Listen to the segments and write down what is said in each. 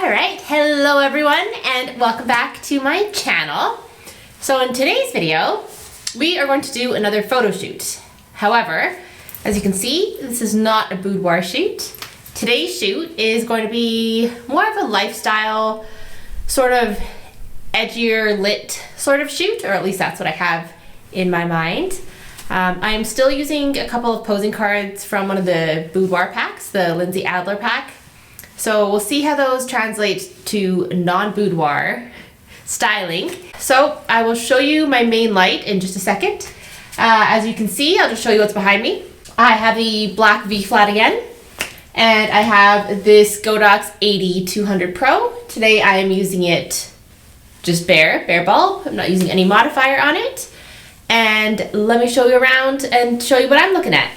Alright, hello everyone and welcome back to my channel. So in today's video, we are going to do another photo shoot. However, as you can see, this is not a boudoir shoot. Today's shoot is going to be more of a lifestyle, sort of edgier lit sort of shoot, or at least that's what I have in my mind. I'm still using a couple of posing cards from one of the boudoir packs, the Lindsay Adler pack. So we'll see how those translate to non-boudoir styling. So I will show you my main light in just a second. As you can see, I'll just show you what's behind me. I have the black V-flat again, and I have this Godox 80-200 Pro. Today I am using it just bare bulb. I'm not using any modifier on it. And let me show you around and show you what I'm looking at.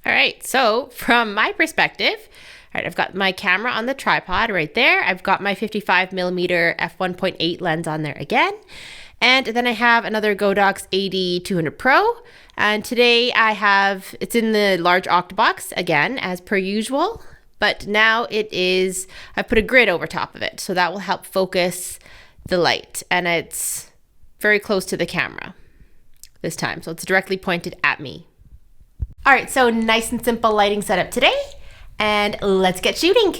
All right, so from my perspective, all right, I've got my camera on the tripod right there. I've got my 55mm f1.8 lens on there again. And then I have another Godox 80-200 Pro. And today it's in the large octabox again, as per usual. But now I put a grid over top of it. So that will help focus the light. And it's very close to the camera this time. So it's directly pointed at me. All right, so nice and simple lighting setup today. And let's get shooting.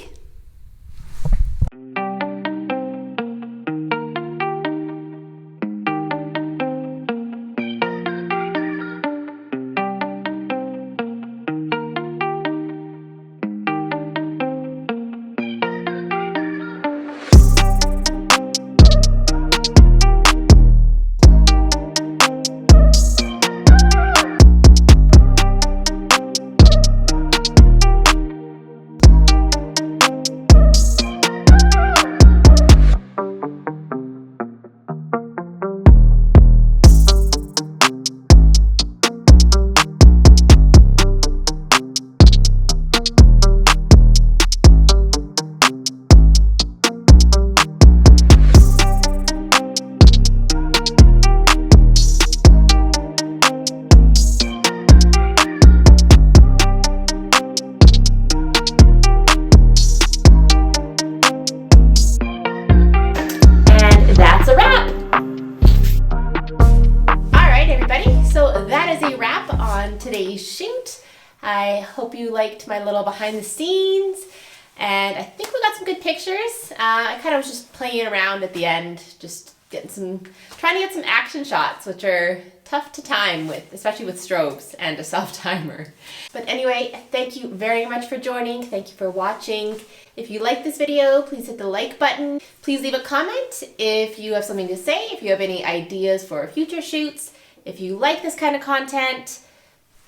Today's shoot. I hope you liked my little behind the scenes, and I think we got some good pictures. I kind of was just playing around at the end, just trying to get some action shots, which are tough to time with, especially with strobes and a self-timer. But anyway, thank you very much for joining. Thank you for watching. If you like this video, please hit the like button. Please leave a comment if you have something to say, if you have any ideas for future shoots. If you like this kind of content,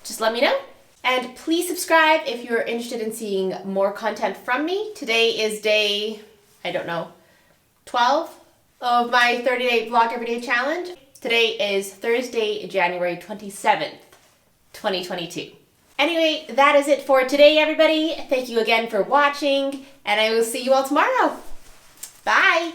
just let me know. And please subscribe if you're interested in seeing more content from me. Today is day, 12 of my 30-day vlog everyday challenge. Today is Thursday, January 27th, 2022. Anyway, that is it for today, everybody. Thank you again for watching, and I will see you all tomorrow. Bye.